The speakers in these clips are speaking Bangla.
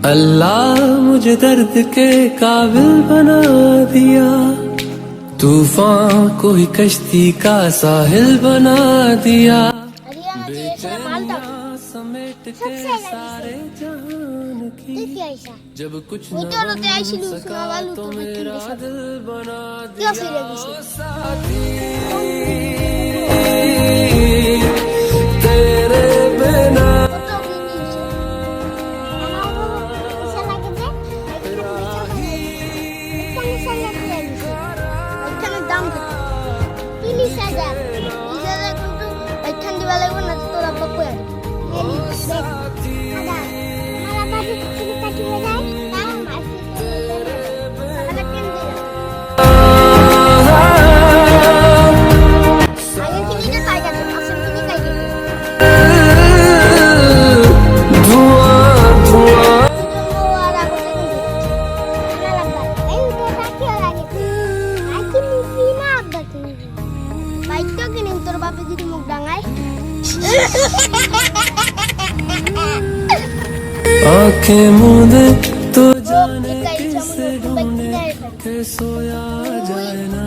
अल्लाह मुझे दर्द के काबिल बना दिया, तूफान को ही कश्ती का साहिल बना दिया, बेचैनियां समेट के सारे जहान की, जब कुछ न बन सका तो मेरा दिल बना दिया साथी, तेरे बिना आंखें मूंदे तो जाने किसे ढूंढे, के सोया जाए ना,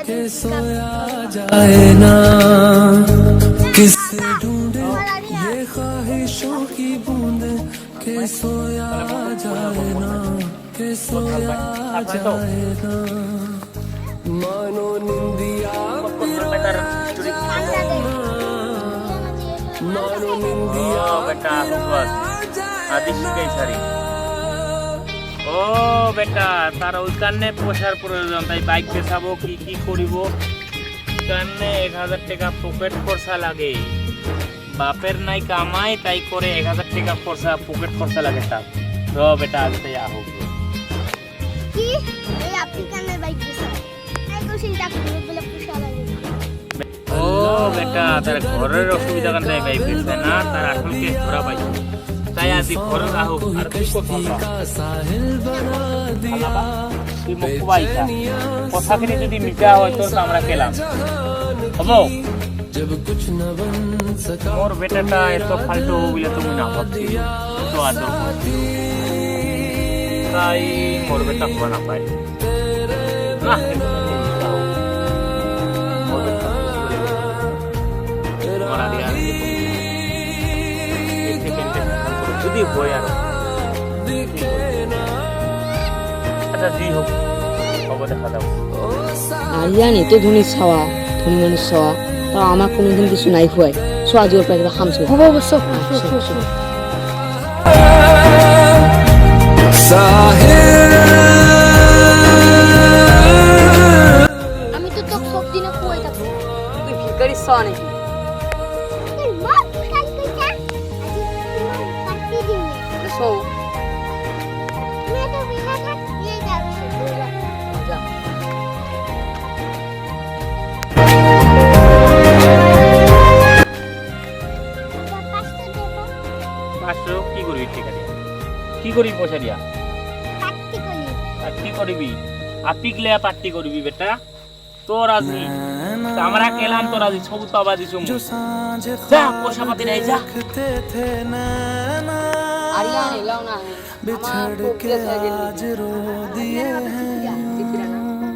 के सोया जाए ना, किसे ढूंढे ये ख्वाहिशों की बूंदे, के सोया जाए ना, के सोया जाए ना, मानो निंदिया मानो निंदिया बेटा আদিশি গাইছারি ও বেটা তার ওই কারণে পোষার প্রয়োজন, তাই বাইক বেচাবো কি কি করিব কারণে 1000 টাকা পকেট খরচা লাগে, বাপের নাই কামাই তাই করে 1000 টাকা খরচা পকেট খরচা লাগে তার। র বেটা আজ তাই আহো কি এই আপনি কানে বাইক বেচাবো তাই তো চিন্তা করি বলে পোষা লাগে। ও বেটা তার ঘরের অসুবিধা কারণে বাইক বেচে না, তার আসল কেস ধরা পাই তাই আজি ঘরে আহো আর কি কথাখিনি যদি মিটা হয় তোর আমরা খেলাম হবো। মোর বেটাটা এত ফালতু বলে তুমি না ভাবছি তো আদর তাই মোর বেটা হওয়া না পাই না যদি হয় আর আচ্ছা জি হোক খবর দেখা দাও। আর জানি তো ধনী ছাওয়া ধনী মানুষ ছাওয়া তা আমার কোনোদিন কিছু নাই হয় ছোৱা জোর পাই কিবা খামছো হ'ব অবশ্য আমি তো তোক সব দিনে কই থাকো তুই ভিখারি ছাওয়া নাকি মা পোষা কইতা আজি তোমার কাটি দিই সো তুমি তো বিনা থাক দিয়ে যাও যা কি করবি টাকা দিয়া কি করবি পয়সা দিয়া পার্টি করবি আপিকলে পার্টি করবি বেটা তোর আজি আমরা কেলাম তোর আজি সব তো আবাদি চুম যা পয়সা পাতি নাই যা আরিয়া নেলাও না আমার কোকিয়া থাকে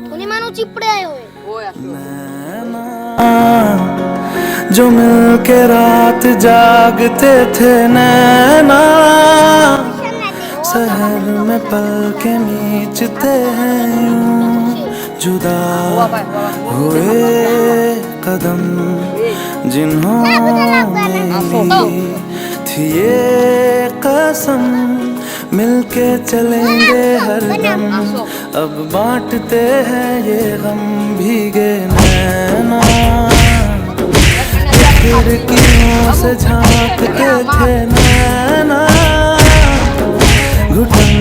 ধনী মানুষ চিপড়ে আয় হয় ওই আসো जो मिलके रात जागते थे नैना, शहर में पल के नीचते हैं यूं, जुदा हुए कदम जिन्होंने ली थी ये कसम, मिलके चलेंगे हरदम, अब बांटते हैं ये गम भीगे नैना, खिड़कियों से झांकते थे नैना, घुटन